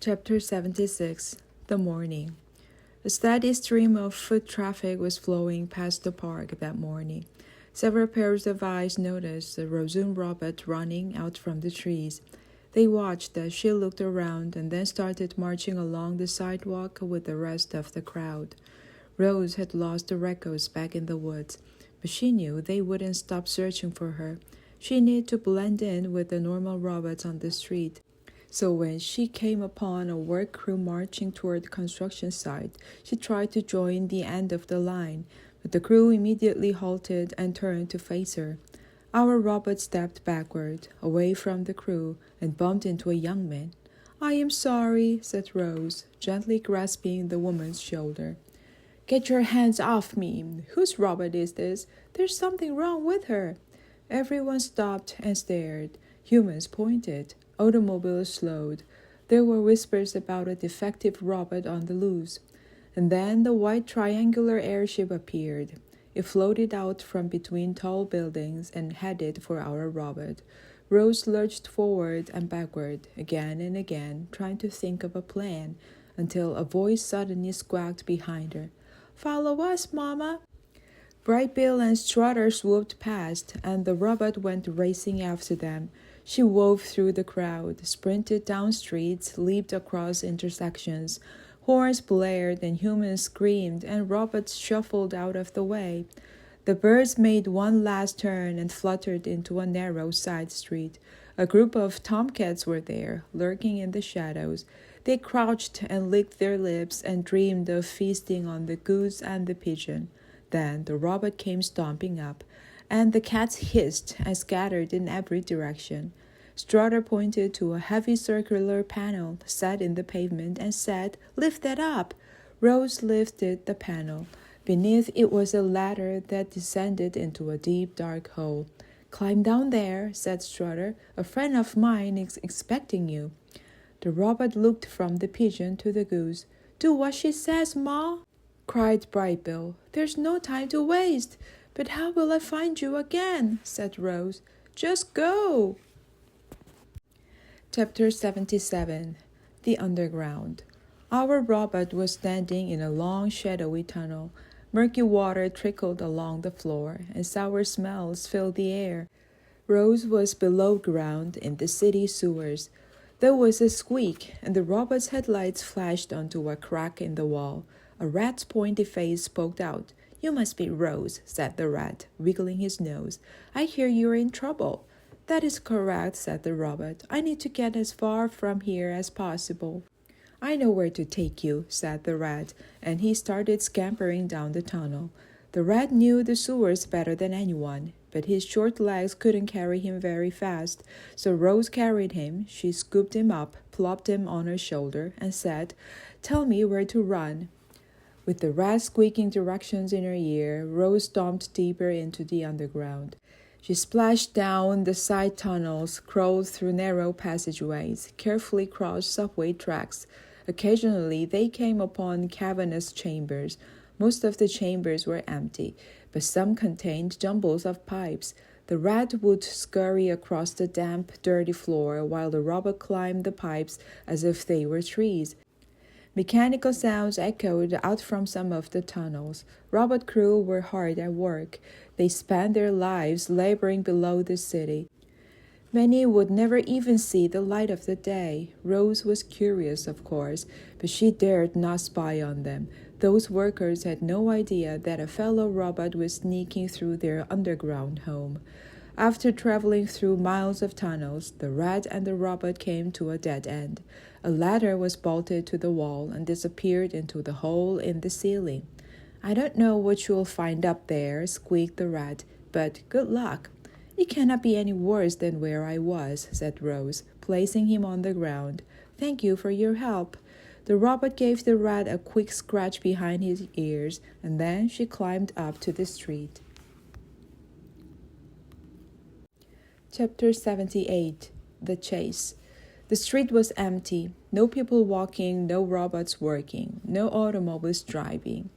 Chapter 76. The Morning. A steady stream of foot traffic was flowing past the park that morning. Several pairs of eyes noticed the Rosun robot running out from the trees. They watched as she looked around and then started marching along the sidewalk with the rest of the crowd. Rose had lost the Reccos back in the woods, but she knew they wouldn't stop searching for her. She needed to blend in with the normal robots on the street. So when she came upon a work crew marching toward the construction site, she tried to join the end of the line, but the crew immediately halted and turned to face her. Our robot stepped backward, away from the crew, and bumped into a young man. "I am sorry," said Rose, gently grasping the woman's shoulder. "Get your hands off me! Whose robot is this? There's something wrong with her." Everyone stopped and stared. Humans pointed. Automobiles slowed. There were whispers about a defective robot on the loose. And then the white triangular airship appeared. It floated out from between tall buildings and headed for our robot. Rose lurched forward and backward, again and again, trying to think of a plan, until a voice suddenly squawked behind her. "Follow us, Mama!" Bright Bill and Strutter swooped past, and the robot went racing after them. She wove through the crowd, sprinted down streets, leaped across intersections. Horns blared and humans screamed, and robots shuffled out of the way. The birds made one last turn and fluttered into a narrow side street. A group of tomcats were there, lurking in the shadows. They crouched and licked their lips and dreamed of feasting on the goose and the pigeon. Then the robot came stomping up, and the cats hissed and scattered in every direction. Strutter pointed to a heavy circular panel set in the pavement and said, "Lift that up." Rose lifted the panel. Beneath it was a ladder that descended into a deep, dark hole. "Climb down there," said Strutter. "A friend of mine is expecting you." The robot looked from the pigeon to the goose. "Do what she says, Ma," cried Bright Bill. "There's no time to waste." "But how will I find you again?" said Rose. "Just go." Chapter 77. The Underground. Our robot was standing in a long, shadowy tunnel. Murky water trickled along the floor, and sour smells filled the air. Rose was below ground in the city sewers. There was a squeak, and the robot's headlights flashed onto a crack in the wall. A rat's pointy face poked out. "You must be Rose," said the rat, wiggling his nose. "I hear you're in trouble." "That is correct," said the robot. "I need to get as far from here as possible." "I know where to take you," said the rat, and he started scampering down the tunnel. The rat knew the sewers better than anyone, but his short legs couldn't carry him very fast, so Rose carried him. She scooped him up, plopped him on her shoulder, and said, "Tell me where to run." With the rat squeaking directions in her ear, Rose stomped deeper into the underground. She splashed down the side tunnels, crawled through narrow passageways, carefully crossed subway tracks. Occasionally, they came upon cavernous chambers. Most of the chambers were empty, but some contained jumbles of pipes. The rat would scurry across the damp, dirty floor while the robot climbed the pipes as if they were trees. Mechanical sounds echoed out from some of the tunnels. Robot crew were hard at work. They spent their lives laboring below the city. Many would never even see the light of the day. Rose was curious, of course, but she dared not spy on them. Those workers had no idea that a fellow robot was sneaking through their underground home. After traveling through miles of tunnels, the rat and the robot came to a dead end. A ladder was bolted to the wall and disappeared into the hole in the ceiling. "I don't know what you'll find up there," squeaked the rat, "but good luck." "It cannot be any worse than where I was," said Rose, placing him on the ground. "Thank you for your help." The robot gave the rat a quick scratch behind his ears, and then she climbed up to the street. Chapter 78. The Chase. The street was empty. No people walking, no robots working, no automobiles driving.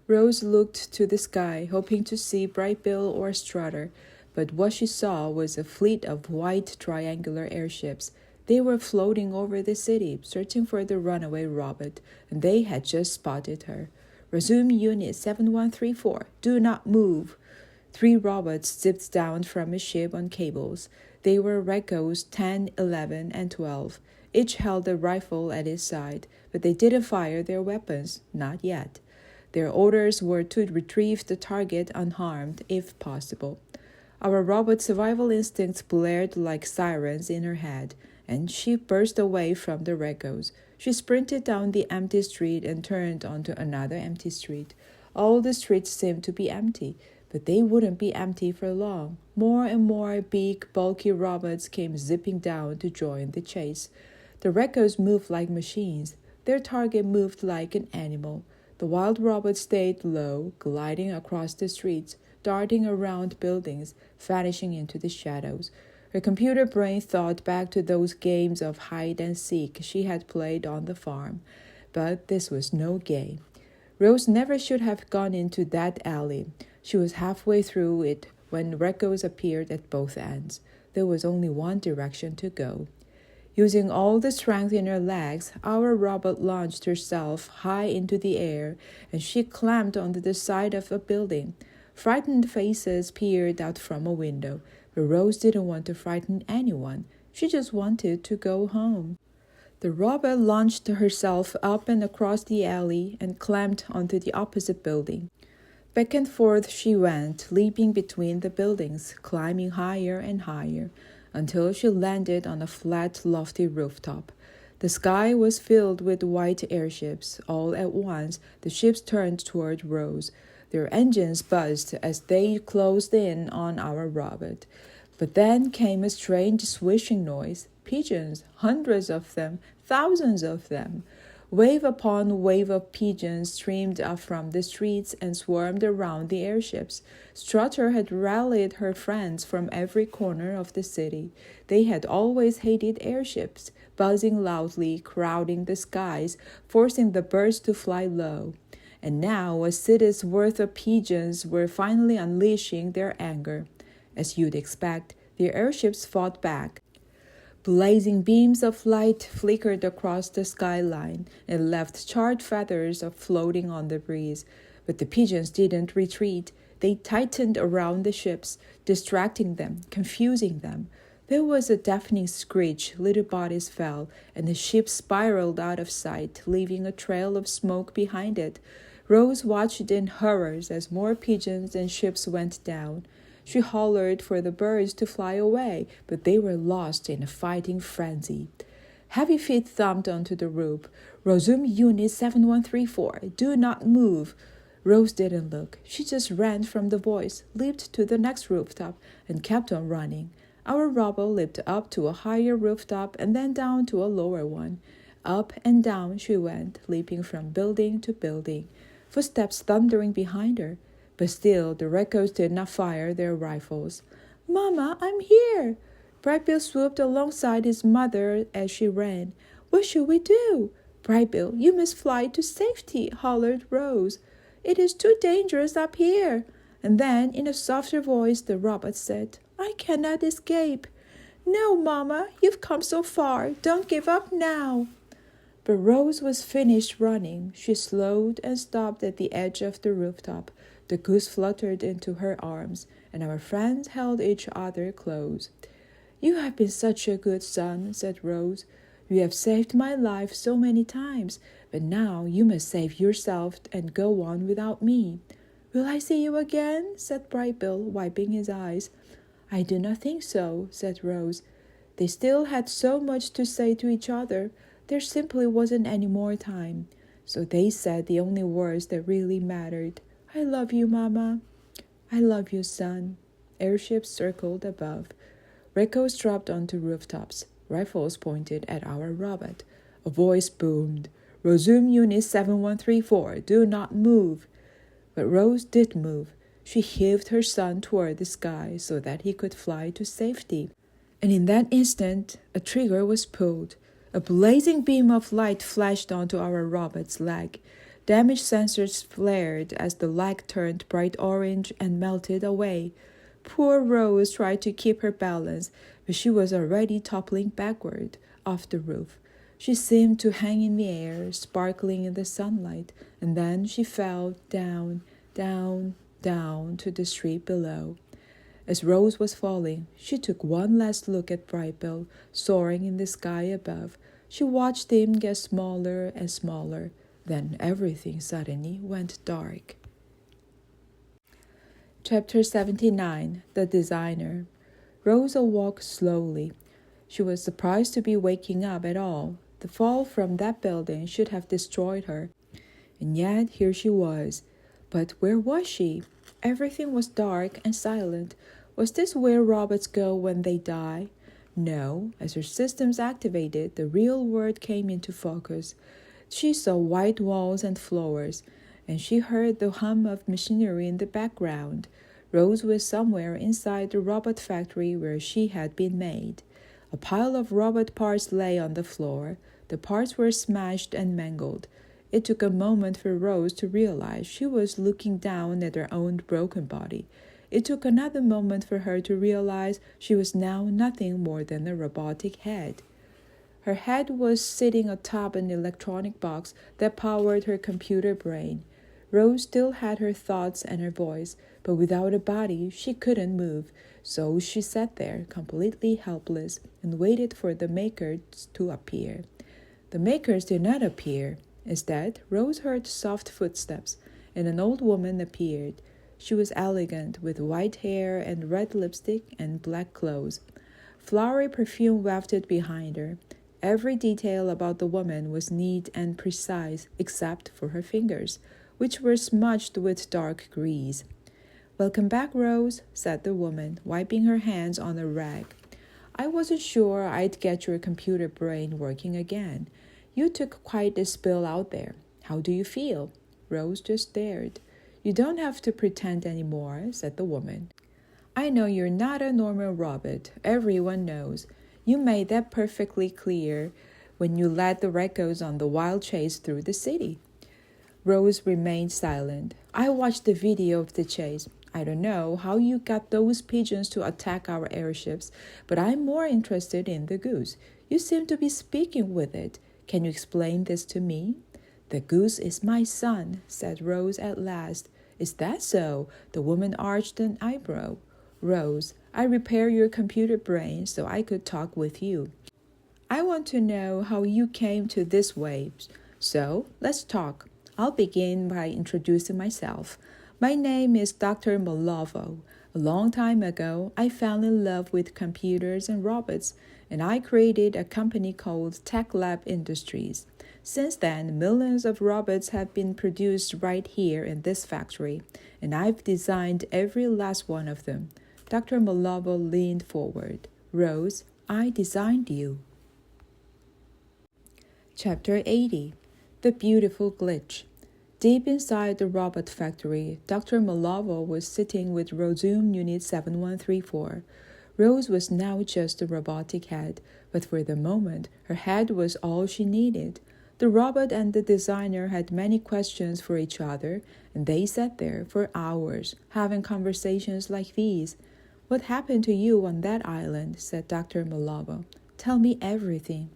Rose looked to the sky, hoping to see Bright Bill or Strutter, but what she saw was a fleet of white triangular airships. They were floating over the city, searching for the runaway robot, and they had just spotted her. Resume Unit 7134. Do not move. 3 robots zipped down from a ship on cables. They were Recos 10, 11, and 12. Each held a rifle at his side, but they didn't fire their weapons, not yet. Their orders were to retrieve the target unharmed, if possible. Our robot's survival instincts blared like sirens in her head, and she burst away from the Recos. She sprinted down the empty street and turned onto another empty street. All the streets seemed to be empty, but they wouldn't be empty for long. More and more big, bulky robots came zipping down to join the chase. The Recos moved like machines. Their target moved like an animal. The wild robot stayed low, gliding across the streets, darting around buildings, vanishing into the shadows. Her computer brain thought back to those games of hide and seek she had played on the farm. But this was no game. Rose never should have gone into that alley. She was halfway through it when Recos appeared at both ends. There was only one direction to go. Using all the strength in her legs, our robot launched herself high into the air, and she climbed onto the side of a building. Frightened faces peered out from a window, but Rose didn't want to frighten anyone. She just wanted to go home. The robot launched herself up and across the alley and climbed onto the opposite building. Back and forth she went, leaping between the buildings, climbing higher and higher, until she landed on a flat, lofty rooftop. The sky was filled with white airships. All at once, the ships turned toward Rose. Their engines buzzed as they closed in on our robot. But then came a strange swishing noise. Pigeons, hundreds of them, thousands of them. Wave upon wave of pigeons streamed up from the streets and swarmed around the airships. Strutter had rallied her friends from every corner of the city. They had always hated airships, buzzing loudly, crowding the skies, forcing the birds to fly low. And now a city's worth of pigeons were finally unleashing their anger. As you'd expect, the airships fought back. Blazing beams of light flickered across the skyline and left charred feathers floating on the breeze. But the pigeons didn't retreat. They tightened around the ships, distracting them, confusing them. There was a deafening screech, little bodies fell, and the ship spiraled out of sight, leaving a trail of smoke behind it. Rose watched in horror as more pigeons and ships went down. She hollered for the birds to fly away, but they were lost in a fighting frenzy. Heavy feet thumped onto the roof. Resume Unit 7134. Do not move. Rose didn't look. She just ran from the voice, leaped to the next rooftop, and kept on running. Our robot leaped up to a higher rooftop and then down to a lower one. Up and down she went, leaping from building to building, footsteps thundering behind her. But still, the Recos did not fire their rifles. "Mama, I'm here!" Brightbill swooped alongside his mother as she ran. "What should we do?" "Brightbill, you must fly to safety," hollered Rose. "It is too dangerous up here." And then, in a softer voice, the robot said, "I cannot escape." "No, Mama, you've come so far. Don't give up now." But Rose was finished running. She slowed and stopped at the edge of the rooftop. The goose fluttered into her arms, and our friends held each other close. "You have been such a good son," said Rose. "You have saved my life so many times, but now you must save yourself and go on without me." "Will I see you again?" said Brightbill, wiping his eyes. "I do not think so," said Rose. They still had so much to say to each other. There simply wasn't any more time. So they said the only words that really mattered. "I love you, Mama." "I love you, son." Airships circled above. Recos dropped onto rooftops. Rifles pointed at our robot. A voice boomed. "Resume Unit 7134. Do not move." But Rose did move. She heaved her son toward the sky so that he could fly to safety. And in that instant, a trigger was pulled. A blazing beam of light flashed onto our robot's leg. Damage sensors flared as the leg turned bright orange and melted away. Poor Rose tried to keep her balance, but she was already toppling backward. off the roof. She seemed to hang in the air, sparkling in the sunlight, and then she fell down, down, down to the street below. As Rose was falling, she took one last look at Brightbill, soaring in the sky above. She watched him get smaller and smaller. Then everything suddenly went dark. Chapter 79. The Designer. Rose awoke slowly. She was surprised to be waking up at all. The fall from that building should have destroyed her. And yet here she was. But where was she? Everything was dark and silent. Was this where robots go when they die? No. As her systems activated, the real world came into focus. She saw white walls and floors, and she heard the hum of machinery in the background. Rose was somewhere inside the robot factory where she had been made. A pile of robot parts lay on the floor. The parts were smashed and mangled. It took a moment for Rose to realize she was looking down at her own broken body. It took another moment for her to realize she was now nothing more than a robotic head. Her head was sitting atop an electronic box that powered her computer brain. Rose still had her thoughts and her voice, but without a body, she couldn't move. So she sat there, completely helpless, and waited for the makers to appear. The makers did not appear. Instead, Rose heard soft footsteps, and an old woman appeared. She was elegant, with white hair and red lipstick and black clothes. Flowery perfume wafted behind her. Every detail about the woman was neat and precise, except for her fingers, which were smudged with dark grease. "Welcome back, Rose," said the woman, wiping her hands on a rag. "I wasn't sure I'd get your computer brain working again. You took quite a spill out there. How do you feel?" Rose just stared. "You don't have to pretend anymore," said the woman. "I know you're not a normal robot. Everyone knows. You made that perfectly clear when you led the Reccos on the wild chase through the city." Rose remained silent. "I watched the video of the chase. I don't know how you got those pigeons to attack our airships, but I'm more interested in the goose. You seem to be speaking with it. Can you explain this to me?" "The goose is my son," said Rose at last. "Is that so?" The woman arched an eyebrow. "Rose, I repaired your computer brain so I could talk with you. I want to know how you came to this way. So, let's talk. I'll begin by introducing myself. My name is Dr. Malavo. A long time ago, I fell in love with computers and robots, and I created a company called Tech Lab Industries. Since then, millions of robots have been produced right here in this factory, and I've designed every last one of them." Dr. Malavo leaned forward. "Rose, I designed you." Chapter 80. The Beautiful Glitch. Deep inside the robot factory, Dr. Malavo was sitting with Resume Unit 7134. Rose was now just a robotic head, but for the moment, her head was all she needed. The robot and the designer had many questions for each other, and they sat there for hours, having conversations like these. "What happened to you on that island?" said Dr. Malavo. "Tell me everything."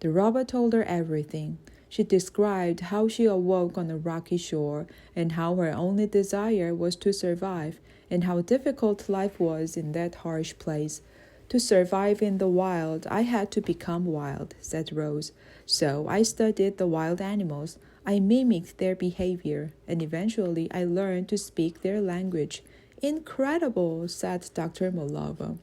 The robot told her everything. She described how she awoke on a rocky shore, and how her only desire was to survive, and how difficult life was in that harsh place. "To survive in the wild, I had to become wild," said Rose. "So I studied the wild animals. I mimicked their behavior, and eventually I learned to speak their language." "Incredible," said Dr. Malavo.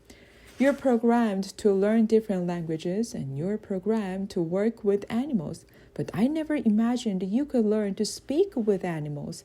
"You're programmed to learn different languages, and you're programmed to work with animals. But I never imagined you could learn to speak with animals."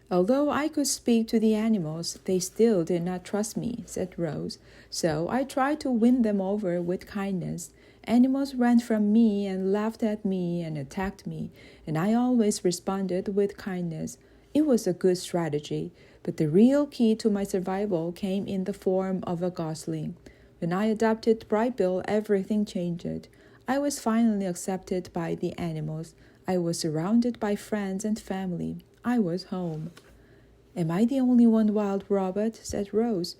"Although I could speak to the animals, they still did not trust me," said Rose. "So I tried to win them over with kindness. Animals ran from me and laughed at me and attacked me, and I always responded with kindness. It was a good strategy, but the real key to my survival came in the form of a gosling. When I adopted Brightbill, everything changed. I was finally accepted by the animals. I was surrounded by friends and family. I was home." "Am I the only one wild robot?" said Rose.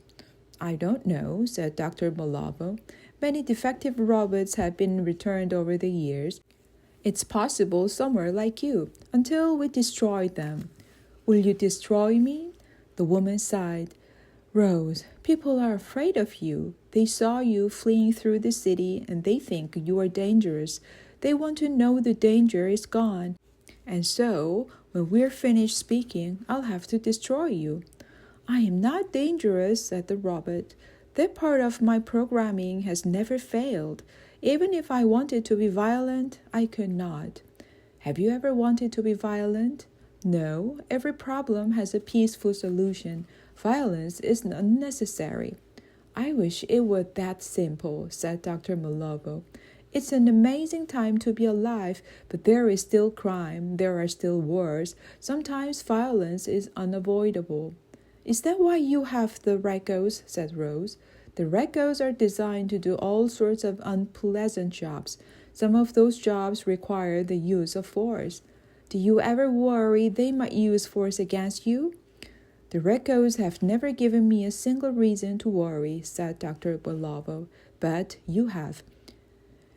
"I don't know," said Dr. Malavo. Many defective robots have been returned over the years. It's possible somewhere like you, until we destroy them. Will you destroy me? The woman sighed. Rose, people are afraid of you. They saw you fleeing through the city and they think you are dangerous. They want to know the danger is gone. And so, when we're finished speaking, I'll have to destroy you. I am not dangerous, said the robot. That part of my programming has never failed. Even if I wanted to be violent, I could not. Have you ever wanted to be violent? No, every problem has a peaceful solution. Violence is unnecessary. I wish it were that simple, said Dr. Malavo. It's an amazing time to be alive, but there is still crime, there are still wars. Sometimes violence is unavoidable. Is that why you have the Regos? Said Rose. The Regos are designed to do all sorts of unpleasant jobs. Some of those jobs require the use of force. Do you ever worry they might use force against you? The Regos have never given me a single reason to worry, said Dr. Bolavo, but you have.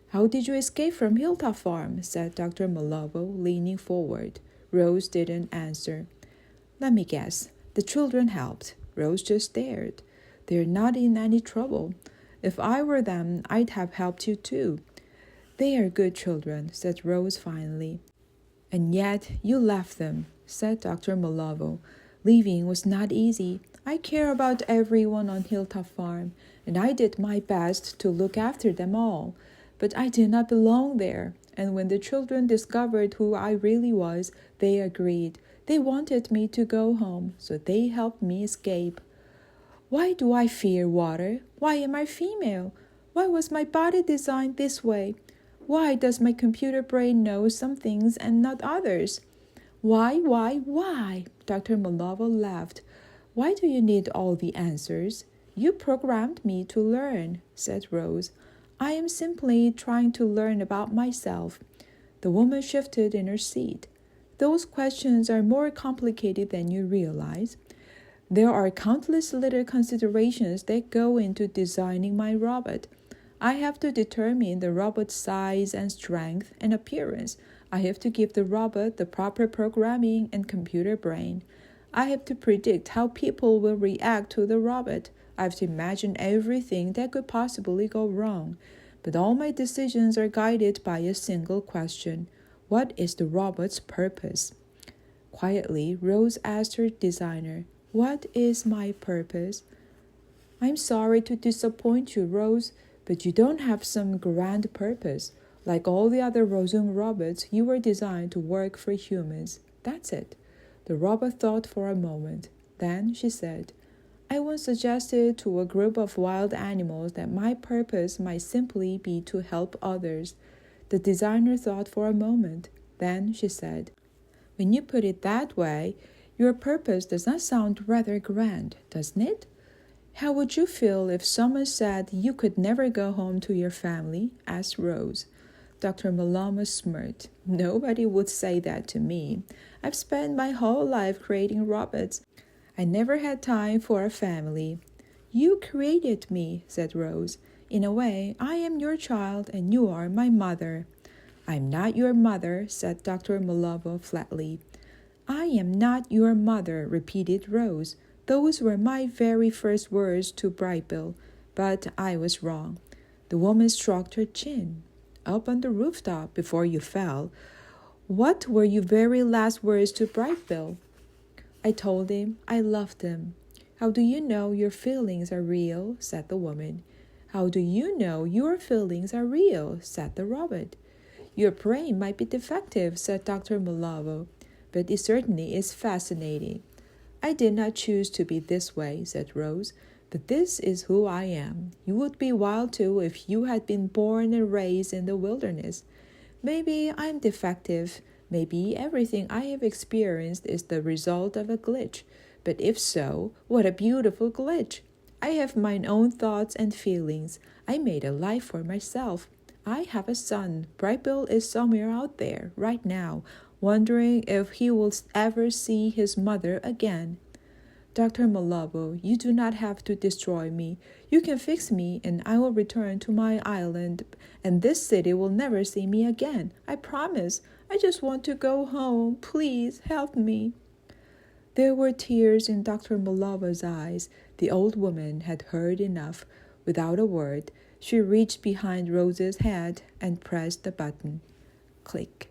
How did you escape from Hilltop Farm? Said Dr. Malavo, leaning forward. Rose didn't answer. Let me guess. The children helped. Rose just stared. They're not in any trouble. If I were them, I'd have helped you too. They are good children, said Rose finally. And yet you left them, said Dr. Malavo. Leaving was not easy. I care about everyone on Hilltop Farm, and I did my best to look after them all. But I did not belong there, and when the children discovered who I really was, they agreed. They wanted me to go home, so they helped me escape. Why do I fear water? Why am I female? Why was my body designed this way? Why does my computer brain know some things and not others? Why? Dr. Malavo laughed. Why do you need all the answers? You programmed me to learn, said Rose. I am simply trying to learn about myself. The woman shifted in her seat. Those questions are more complicated than you realize. There are countless little considerations that go into designing my robot. I have to determine the robot's size and strength and appearance. I have to give the robot the proper programming and computer brain. I have to predict how people will react to the robot. I have to imagine everything that could possibly go wrong. But all my decisions are guided by a single question. What is the robot's purpose? Quietly, Rose asked her designer, What is my purpose? I'm sorry to disappoint you, Rose, but you don't have some grand purpose. Like all the other Rosum robots, you were designed to work for humans. That's it. The robot thought for a moment. Then she said, I once suggested to a group of wild animals that my purpose might simply be to help others. The designer thought for a moment. Then she said, When you put it that way, your purpose does not sound rather grand, doesn't it? How would you feel if someone said you could never go home to your family? Asked Rose. Dr. Malama smirked. Nobody would say that to me. I've spent my whole life creating robots. I never had time for a family. You created me, said Rose. In a way, I am your child and you are my mother. I'm not your mother, said Dr. Malavo flatly. I am not your mother, repeated Rose. Those were my very first words to Brightbill, but I was wrong. The woman stroked her chin. Up on the rooftop before you fell, what were your very last words to Brightbill? I told him I loved him. How do you know your feelings are real? Said the woman. How do you know your feelings are real? Said the robot. Your brain might be defective, said Dr. Malavo, but it certainly is fascinating. I did not choose to be this way, said Rose, but this is who I am. You would be wild too if you had been born and raised in the wilderness. Maybe I'm defective. Maybe everything I have experienced is the result of a glitch. But if so, what a beautiful glitch. I have my own thoughts and feelings. I made a life for myself. I have a son. Brightbill is somewhere out there, right now, wondering if he will ever see his mother again. Dr. Malabo, you do not have to destroy me. You can fix me, and I will return to my island, and this city will never see me again. I promise. I just want to go home. Please help me. There were tears in Dr. Malaba's eyes. The old woman had heard enough. Without a word, she reached behind Rose's head and pressed the button. Click.